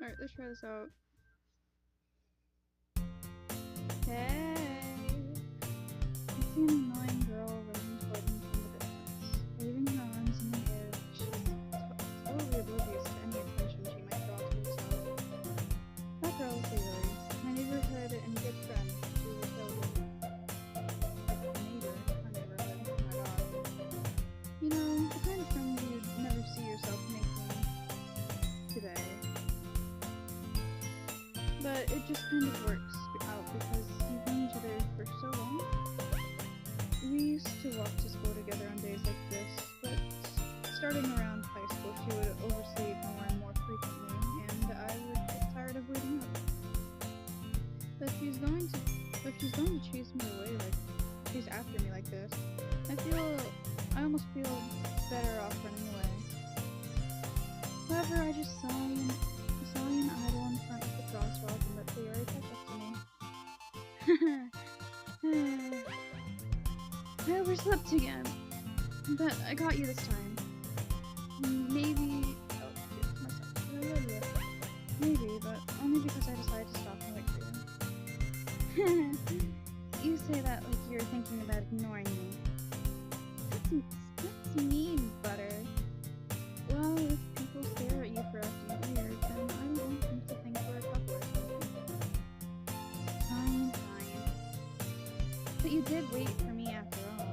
Alright, let's try this out. Hey! I see an annoying girl running toward me from the distance, waving her arms in the air like she's totally oblivious to any attention she might draw to herself. That girl is Haley, my neighborhood and good friend. She was so like a neighbor in my neighborhood. Oh my god. You know, the kind of friend you'd never see yourself making today. But it just kind of works out because you've known each other for so long. We used to walk to school together on days like this, but starting around high school she would oversleep more and more frequently, and I would get tired of waiting up. But if she's going to chase me away, like chase after me like this, I almost feel better off running away. However, I just saw an idol in front of the crosswalk and let Theory catch up to me. I overslept again, but I got you this time. Maybe, maybe, but only because I decided to stop and wait for you. You say that like you're thinking about ignoring me. That's mean, Butter. Well, if people stare at you for acting weird, then I don't want them to think we're a couple or something. Fine. But you did wait for me after all.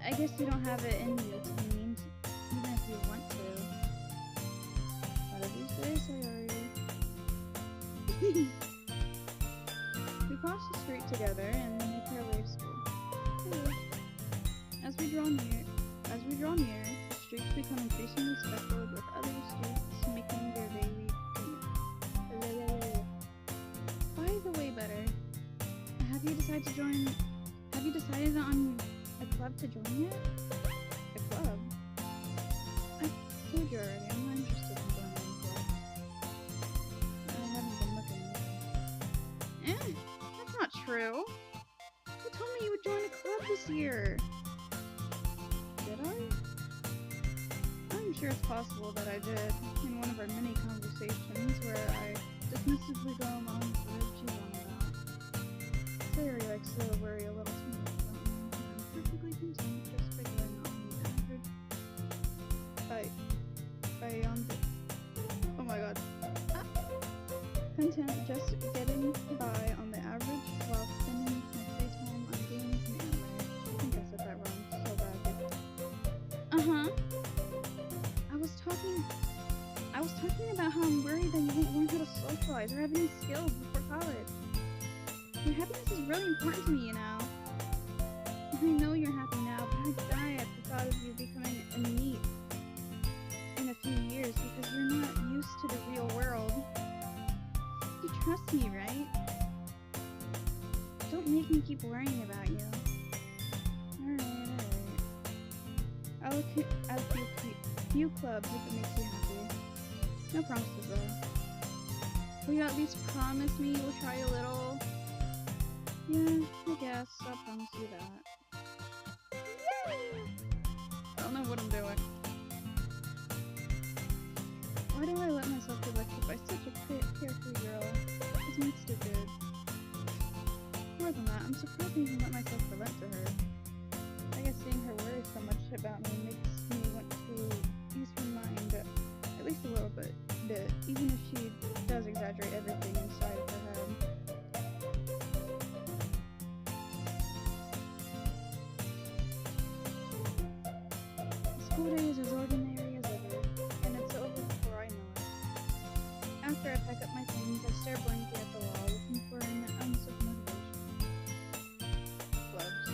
I guess you don't have it in you to be mean, even if you want to. Whatever you say, Sayori. We cross the street together and make our way to school. Hello. As we draw near, the streets become increasingly speckled with other streets making their daily commute. By the way, Butter, have you decided on a club to join yet? A club? I told you already, I'm not interested in joining any club. I haven't been looking. That's not true. You told me you would join a club this year. Did I? I'm sure it's possible that I did in one of our many conversations where I dismissively go along with whatever she's on about. Sayori likes to worry a little too much about me, and I'm perfectly content just figuring on the average. Oh my god. Content just getting by on the average while spending my free time on games and anime. I think I said that wrong so badly. I was talking about how I'm worried that you won't learn how to socialize or have any skills before college. Your happiness is really important to me, you know. I know you're happy now, but I'd die at the thought of you becoming a NEET in a few years because you're not used to the real world. You trust me, right? Don't make me keep worrying about you. Alright. I'll look at a few clubs if it makes you happy. No promises though. Will you at least promise me you'll try a little? Yeah, I guess I'll promise you that. Yay! I don't know what I'm doing. Why do I let myself be lectured by such a carefree girl? This means stupid. More than that, I'm surprised I even let myself relent to her. I guess seeing her worry so much about me makes me want to ease her mind, at least a little bit, even if she does exaggerate everything inside of her head. The school day is as ordinary as ever, and it's over before I know it. After I pack up my things, I stare blankly at the wall, looking for an ounce of motivation. Clubs.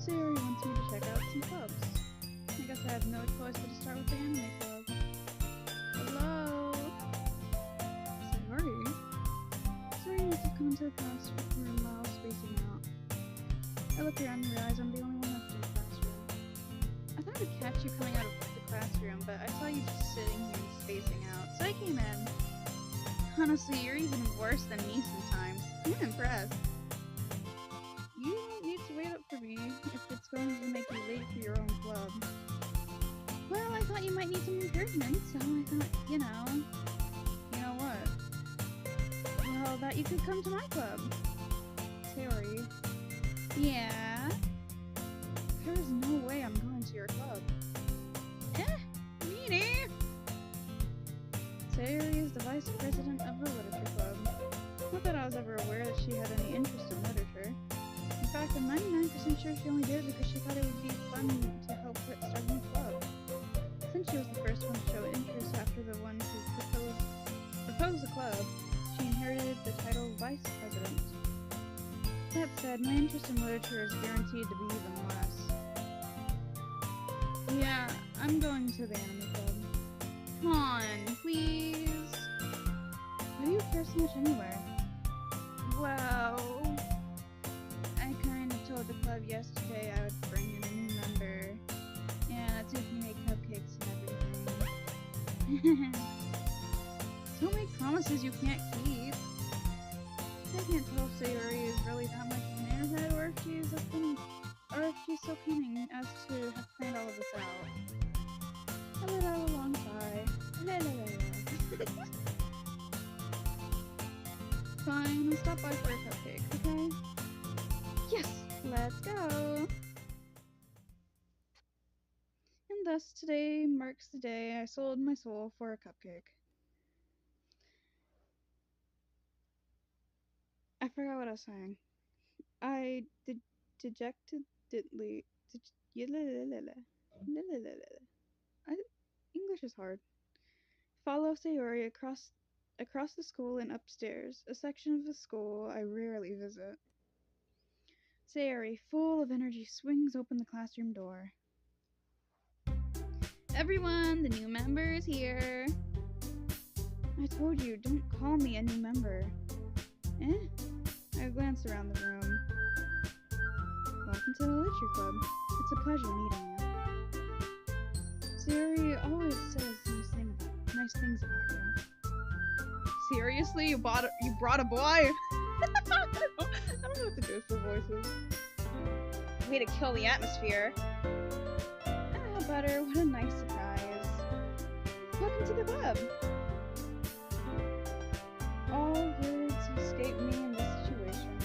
Sayori wants me to check out some clubs. I guess I have no choice but to start with the anime club. Hello? Sayori? Sayori must have come to the classroom while spacing out. I look around and realize I'm the only one left in the classroom. I thought I'd catch you coming out of the classroom, but I saw you just sitting here and spacing out, so I came in. Honestly, you're even worse than me sometimes. I'm impressed. You don't need to wait up for me if it's going to make you late for your own club. Well, I thought you might need some encouragement, so I thought, you know what? Well, that you could come to my club. Sayori. Yeah? There is no way I'm going to your club. Meanie! Sayori is the vice president of the literature club. Not that I was ever aware that she had any interest in literature. In fact, I'm 99% sure she only did it because she thought it would be fun to help her start a new club. Since she was the first one to show interest after the one who proposed the club, she inherited the title of vice president. That said, my interest in literature is guaranteed to be even less. Yeah, I'm going to the anime club. Come on, please. Why do you care so much anyway? Well, I kind of told the club yesterday I would bring in a new member. Yeah, that's if you make cupcakes and everything. Don't make promises you can't keep. I can't tell if Sayori is really that much of an airhead or if she's so cunning as to have planned all of this out. I let out a long sigh. Fine, I'll stop by for a cupcake, okay? Yes, let's go! And thus today marks the day I sold my soul for a cupcake. I forgot what I was saying. I dejectedly English is hard. Follow Sayori across the school and upstairs, a section of the school I rarely visit. Sayori, full of energy, swings open the classroom door. Everyone, the new member is here. I told you, don't call me a new member. I glance around the room. Welcome to the Literature Club. It's a pleasure meeting you. Sayori always says nice things about you. Seriously? You brought a boy? I don't know what to do for voices. Way to kill the atmosphere. Ah, Butter, what a nice surprise. Welcome to the club. All words escape me in this situation.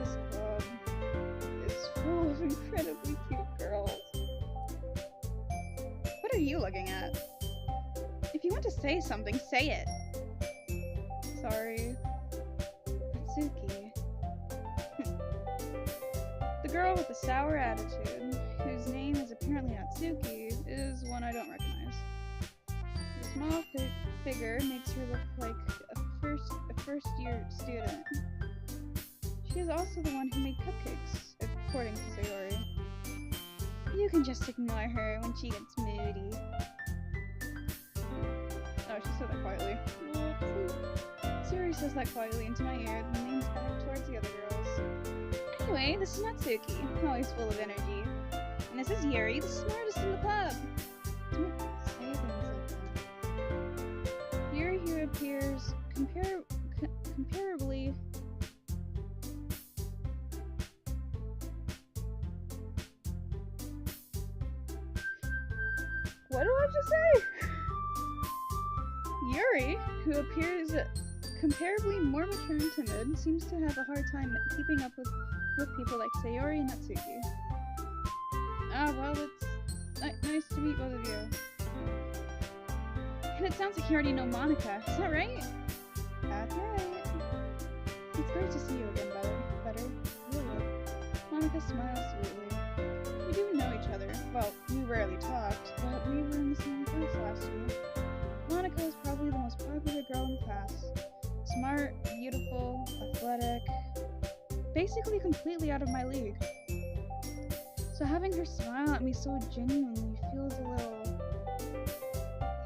This club is full of incredibly cute girls. What are you looking at? If you want to say something, say it. Sorry. Natsuki. The girl with the sour attitude, whose name is apparently Natsuki, is one I don't recognize. Her small figure makes her look like a first-year student. She is also the one who made cupcakes, according to Sayori. You can just ignore her when she gets moody. Oh, she said that quietly. Sayori says that quietly into my ear, then leans back towards the other girls. Anyway, this is Natsuki, always full of energy. And this is Yuri, the smartest in the club. Don't say things like that. Yuri, who appears comparably... What did I just say? Yuri, who appears comparably more mature and timid, seems to have a hard time keeping up with people like Sayori and Natsuki. Ah, well, it's nice to meet both of you. And it sounds like you already know Monica, is that right? That's right. It's great to see you again, Butter. Really. Monica smiles sweetly. We do know each other. Well, we rarely talked, but we were in the same class last year. Monica is probably the most popular girl in the class. Smart, beautiful, athletic, basically completely out of my league. So having her smile at me so genuinely feels a little...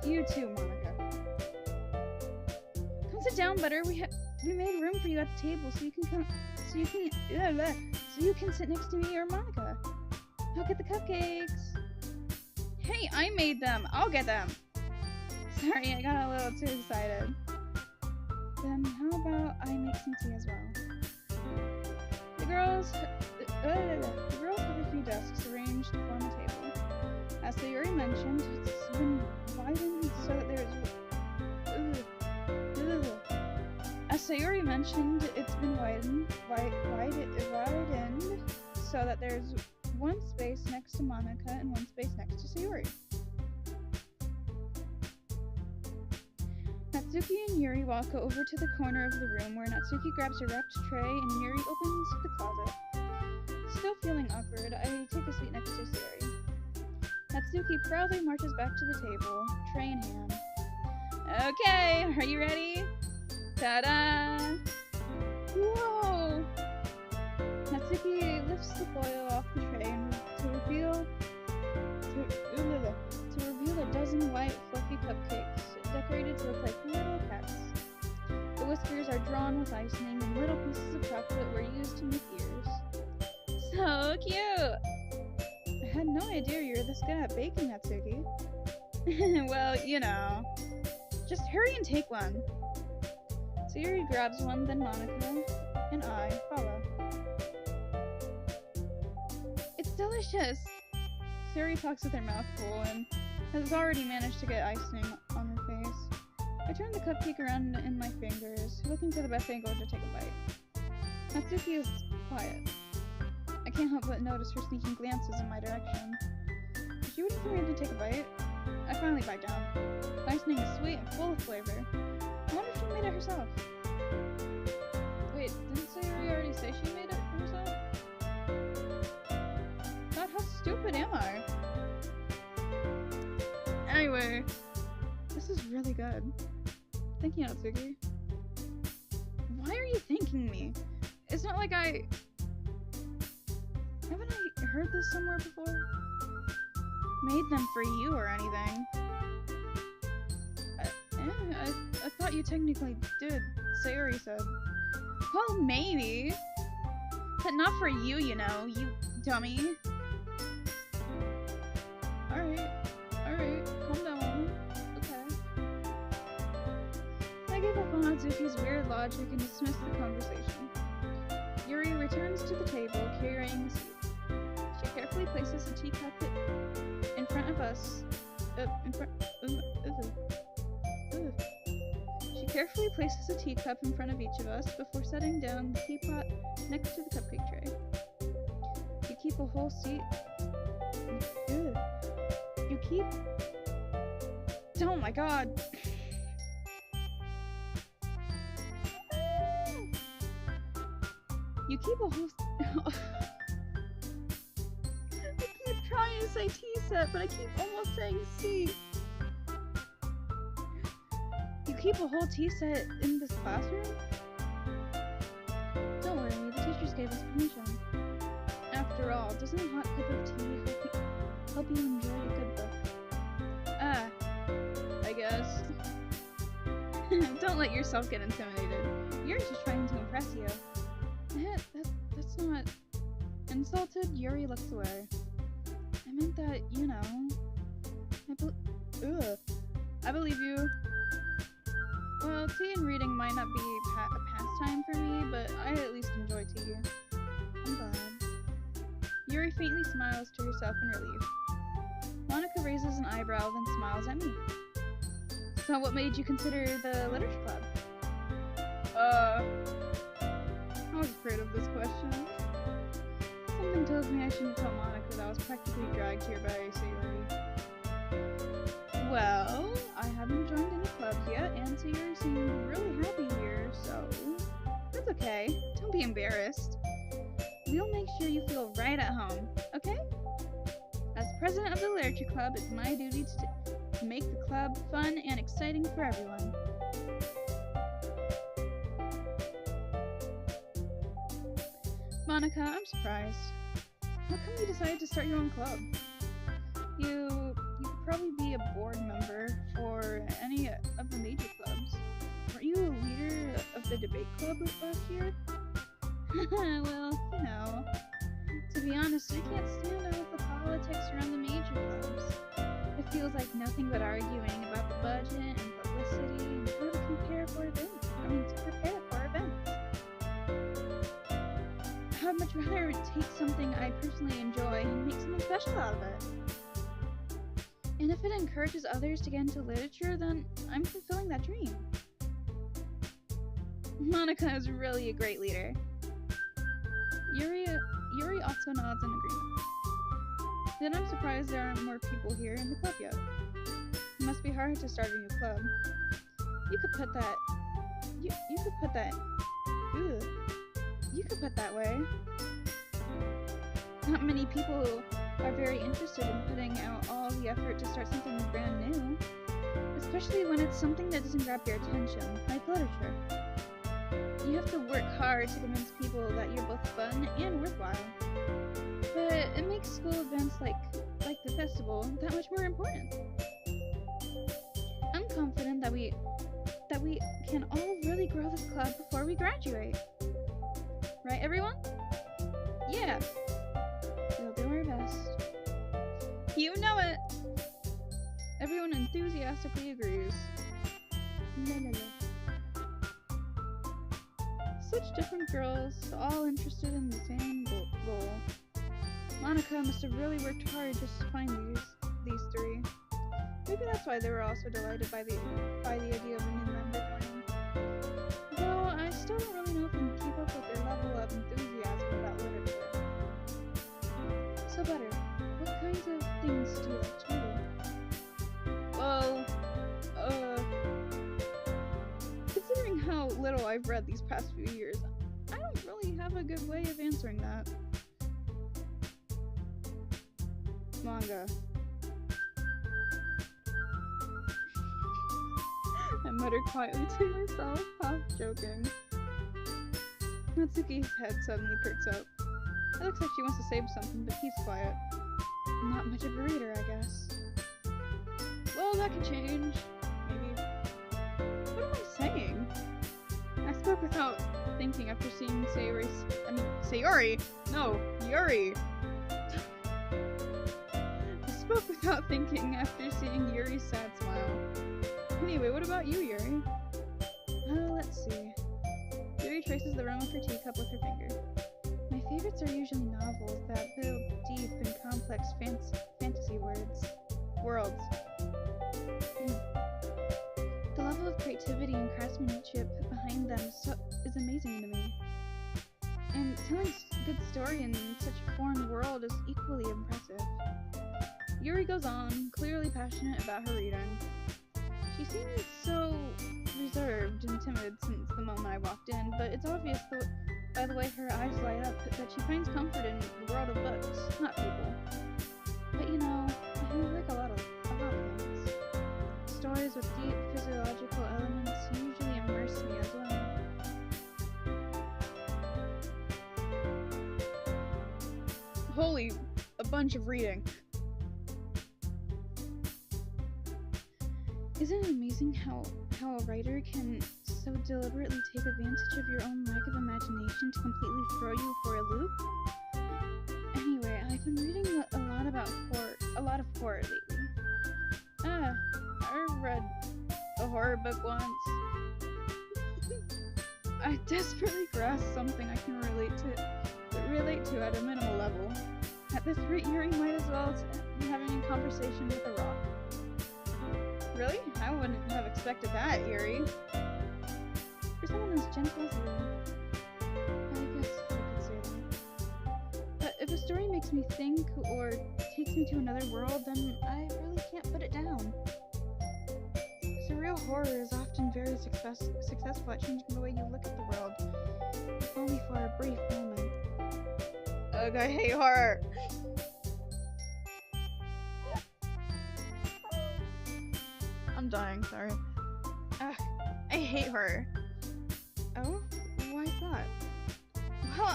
You too, Monica. Come sit down, Butter. We made room for you at the table so you can come, so you can sit next to me or Monica. I'll get the cupcakes. Hey, I made them. I'll get them. Sorry, I got a little too excited. Then how about I make some tea as well? The girls have a few desks arranged to form a table. As Sayuri mentioned, it's been widened so that there's so that there's one space next to Monica and one space next to Sayuri. Natsuki and Yuri walk over to the corner of the room where Natsuki grabs a wrapped tray and Yuri opens the closet. Still feeling awkward, I take a seat next to Sayuri. Natsuki proudly marches back to the table, tray in hand. Okay, are you ready? Ta-da! Whoa! Natsuki lifts the foil off the tray to reveal a dozen white, fluffy cupcakes decorated to look like little cats. The whiskers are drawn with icing, and little pieces of chocolate were used to make ears. So cute! I had no idea you were this good at baking, Natsuki. Well, you know. Just hurry and take one. Sayuri grabs one, then Monica and I follow. It's delicious! Sayuri talks with her mouth full and has already managed to get icing on her face. I turn the cupcake around in my fingers, looking for the best angle to take a bite. Natsuki is quiet. I can't help but notice her sneaking glances in my direction. Is she waiting for me to take a bite? I finally bite down. The icing is sweet and full of flavor. I wonder if she made it herself. Wait, didn't Sayuri already say she made it herself? God, how stupid am I? Anyway, this is really good. Thank you, Natsuki. Why are you thanking me? It's not like haven't I heard this somewhere before? Made them for you or anything. I thought you technically did, Sayuri said. Well, maybe. But not for you, you know, you dummy. Alright, calm down. Okay. I give up on Natsuki's weird logic and dismiss the conversation. Yuri returns to the table, carrying a seat. She carefully places a teacup in front of us. She carefully places a teacup in front of each of us before setting down the teapot next to the cupcake tray. You keep a whole seat. Oh my god! You keep a whole. I keep trying to say tea set, but I keep almost saying seat. You keep a whole tea set in this classroom? Don't worry, the teachers gave us permission. After all, doesn't a hot cup of tea help you enjoy a good book? I guess. Don't let yourself get intimidated. You're just trying to impress you. That's not... Insulted, Yuri looks away. I meant that, you know... I believe you. Well, tea and reading might not be a pastime for me, but I at least enjoy tea. I'm glad. Yuri faintly smiles to herself in relief. Monica raises an eyebrow, then smiles at me. So what made you consider the literature club? I was afraid of this question. Something tells me I shouldn't tell Monica that I was practically dragged here by Sayuri. Well, I haven't joined any clubs yet, and Sayuri seemed really happy here, so that's okay. Don't be embarrassed. We'll make sure you feel right at home, okay? As president of the literature club, it's my duty to make the club fun and exciting for everyone. Monica, I'm surprised. How come you decided to start your own club? You could probably be a board member for any of the major clubs. Weren't you a leader of the debate club last year? Well, you know, to be honest, I can't stand all of the politics around the major clubs. It feels like nothing but arguing about the budget and publicity and how to prepare for events. I'd much rather take something I personally enjoy and make something special out of it. And if it encourages others to get into literature, then I'm fulfilling that dream. Monica is really a great leader. Yuri also nods in agreement. Then I'm surprised there aren't more people here in the club yet. It must be hard to start a new club. You could put that way. Not many people are very interested in putting out all the effort to start something brand new, especially when it's something that doesn't grab your attention, like literature. You have to work hard to convince people that you're both fun and worthwhile. But it makes school events like the festival that much more important. I'm confident that we can all really grow this club before we graduate. Right, everyone? Yeah. We'll do our best. You know it! Everyone enthusiastically agrees. La la la. Such different girls, all interested in the same goal. Monica must have really worked hard just to find these three. Maybe that's why they were also delighted by the idea of a new member joining. Though I still don't really know if I can keep up with their level of enthusiasm about literature. So Butter, what kinds of things do you like to read? Well, considering how little I've read these past few years, I don't really have a good way of answering that. Manga. I muttered quietly to myself, half joking. Natsuki's head suddenly perks up. It looks like she wants to say something, but he's quiet. Not much of a reader, I guess. Well, that could change. Maybe. What am I saying? I spoke without thinking after seeing Sayori! No, Yuri! I spoke without thinking after seeing Yuri's sad smile. Anyway, what about you, Yuri? Let's see. Yuri traces the rim of her teacup with her finger. My favorites are usually novels that build deep and complex fantasy worlds. The level of creativity and craftsmanship behind them is amazing to me. And telling a good story in such a foreign world is equally impressive. Yuri goes on, clearly passionate about her reading. She seems so reserved and timid since the moment I walked in, but it's obvious by the way her eyes light up that she finds comfort in the world of books, not people. But you know, I like a lot of things. Stories with deep physiological elements usually immerse me as well. Holy, a bunch of reading. Isn't it amazing how a writer can so deliberately take advantage of your own lack of imagination to completely throw you for a loop? Anyway, I've been reading a lot of horror lately. I read a horror book once. I desperately grasp something I can relate to at a minimal level. At this rate, Yuri might as well be having a conversation with a rock. Really? I wouldn't have expected that, Yuri. For someone as gentle as you. I guess you could say that. But if a story makes me think or takes me to another world, then I really can't put it down. Surreal horror is often very successful at changing the way you look at the world, if only for a brief moment. Ugh, I hate horror! I'm dying, sorry. Ugh, I hate horror. Oh? Why is that? Well,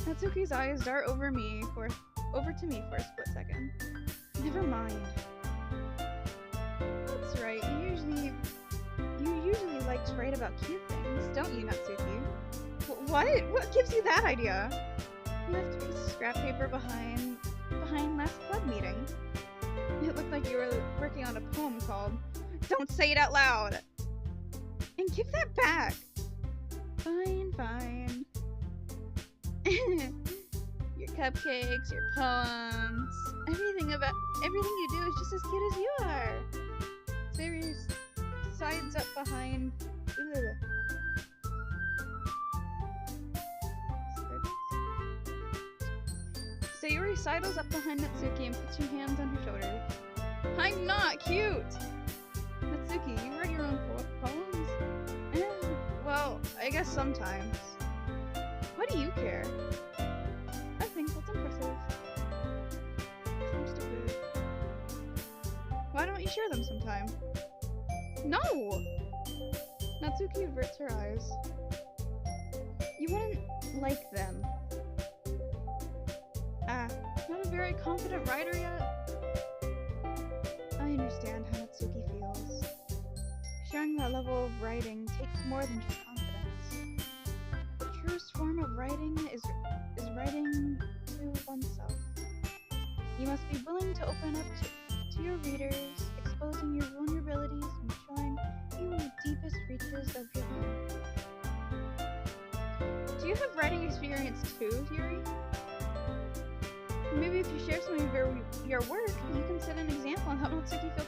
Natsuki's eyes dart over to me for a split second. Never mind. That's right, you usually like to write about cute things, don't you, Natsuki? What? What gives you that idea? You left a piece of scrap paper behind last club meeting. It looked like you were working on a poem called "Don't Say It Out Loud." And give that back. Fine, fine. Your cupcakes, your poems, everything you do is just as cute as you are. Sayori sides up behind. Sayori sidles up behind Natsuki and puts her hands on her shoulder. I'm not cute! Natsuki, you write your own poems? Well, I guess sometimes. What do you care? I think that's impressive. I'm stupid. Why don't you share them sometime? No! Natsuki averts her eyes. You wouldn't like them. Not a very confident writer yet? I understand how Natsuki feels. Sharing that level of writing takes more than just confidence. The truest form of writing is writing to oneself. You must be willing to open up to your readers, exposing your vulnerabilities and showing you the deepest reaches of your heart. Do you have writing experience too, Yuri? Maybe if you share some of your work, you can set an example and help Natsuki feel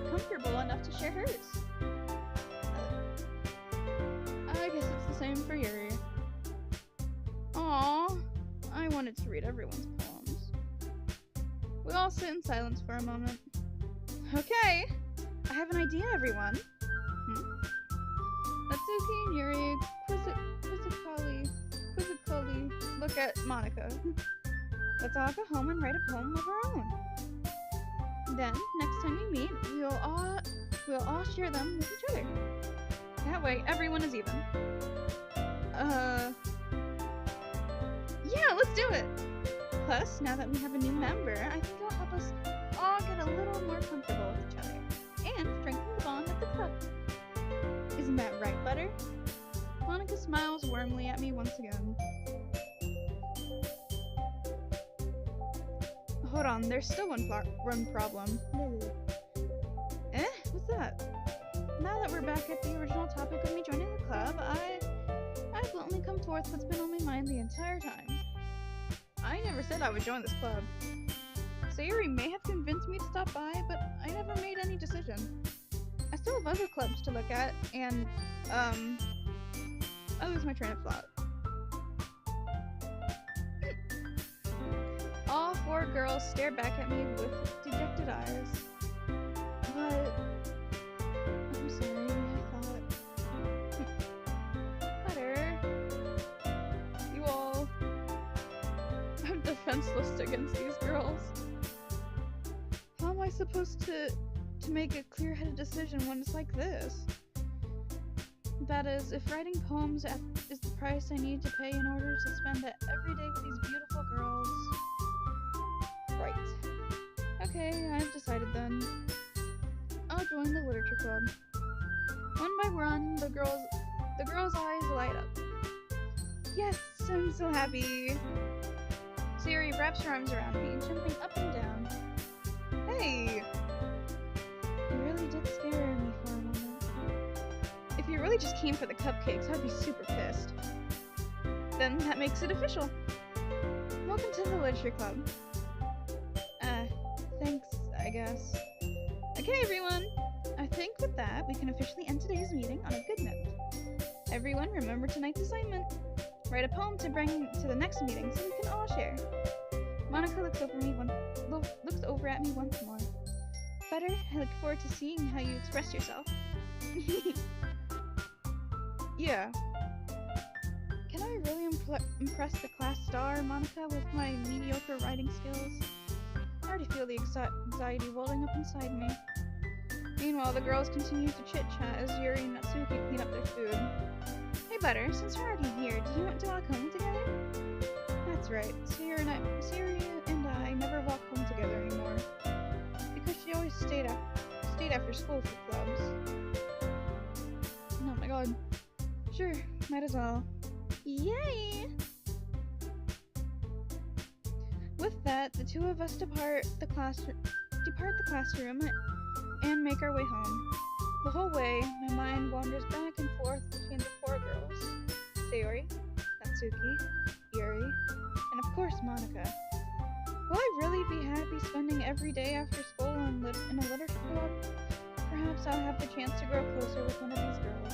comfortable enough to share hers. I guess it's the same for Yuri. Aww, I wanted to read everyone's poems. We all sit in silence for a moment. Okay, I have an idea, everyone. Natsuki and Yuri quizzically look at Monika. Let's all go home and write a poem of our own. Then, next time we meet, we'll all share them with each other. That way, everyone is even. Yeah, let's do it! Plus, now that we have a new member, I think it'll help us all get a little more comfortable with each other, and strengthen the bond at the club. Isn't that right, Butter? Monika smiles warmly at me once again. Hold on, there's still one problem. What's that? Now that we're back at the original topic of me joining the club, I bluntly come forth what's been on my mind the entire time. I never said I would join this club. Sayori may have convinced me to stop by, but I never made any decision. I still have other clubs to look at, and, I lose my train of thought. All four girls stare back at me with dejected eyes. But I'm sorry, I thought. Butter. You all. I'm defenseless against these girls. How am I supposed to make a clear-headed decision when it's like this? That is, if writing poems is the price I need to pay in order to spend it every day with these beautiful girls. Right. Okay, I've decided then. I'll join the literature club. One by one, the girls' eyes light up. Yes, I'm so happy. Sayori wraps her arms around me, jumping up and down. Hey! You really did scare me for a moment. If you really just came for the cupcakes, I'd be super pissed. Then that makes it official. Welcome to the literature club. Thanks, I guess. Okay, everyone. I think with that, we can officially end today's meeting on a good note. Everyone, remember tonight's assignment. Write a poem to bring to the next meeting so we can all share. Monika looks over at me once more. Butter, I look forward to seeing how you express yourself. Yeah. Can I really impress the class star, Monika, with my mediocre writing skills? I already feel the anxiety welling up inside me. Meanwhile, the girls continue to chit-chat as Yuri and Natsuki clean up their food. Hey Butter, since we're already here, do you want to walk home together? That's right, Sayori and I never walk home together anymore. Because she always stayed after school for clubs. god. Sure, might as well. Yay! With that, the two of us depart the classroom and make our way home. The whole way, my mind wanders back and forth between the four girls. Sayori, Natsuki, Yuri, and of course Monica. Will I really be happy spending every day after school in a literature club? Perhaps I'll have the chance to grow closer with one of these girls.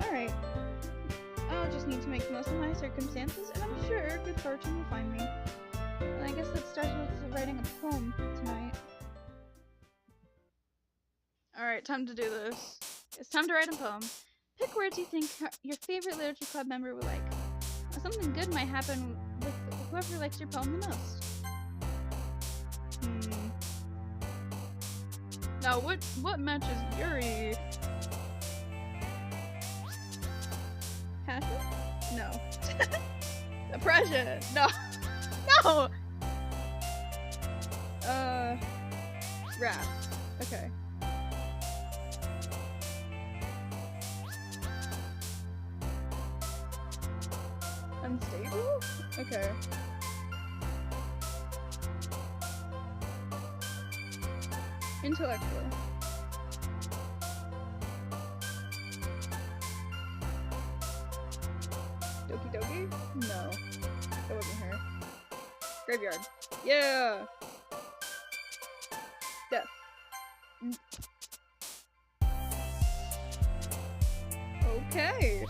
Alright. I'll just need to make the most of my circumstances, and I'm sure good fortune will find me. And I guess let's start with writing a poem tonight. Alright, time to do this. It's time to write a poem. Pick words you think your favorite literature club member will like. Something good might happen with whoever likes your poem the most. Now, what matches Yuri? Passion? No. Depression? No. No! Wrath. Okay. Unstable? Okay. Intellectual. Doki Doki? No. That wasn't her. Graveyard. Yeah! Death. Okay.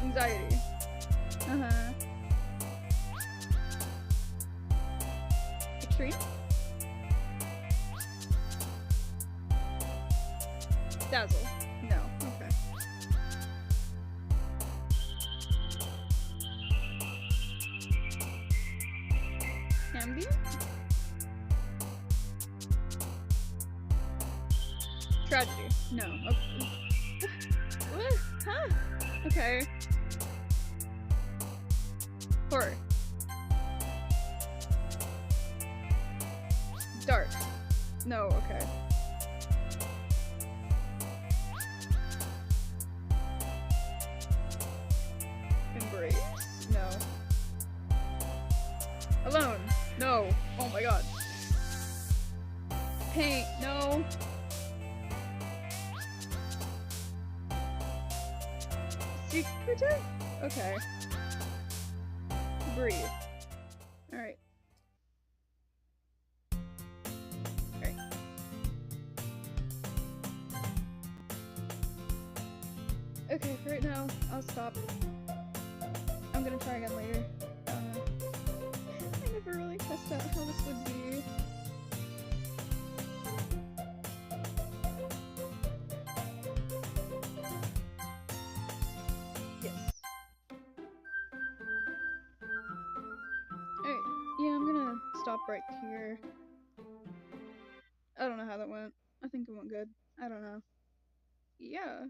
Anxiety. Uh-huh. Extreme? Dazzle. No. Okay. Ambient? Tragedy. No. Okay. What? Huh? Okay. Horror. Dark. No, okay. Embrace? No. Alone? No. Oh my god. Paint? No. Secretive? Okay. Breathe. Alright. Alright. Okay, for right now, I'll stop. I'm gonna try again later. I never really tested out how this would be. Yes. Alright, yeah, I'm gonna stop right here. I don't know how that went. I think it went good. I don't know. Yeah.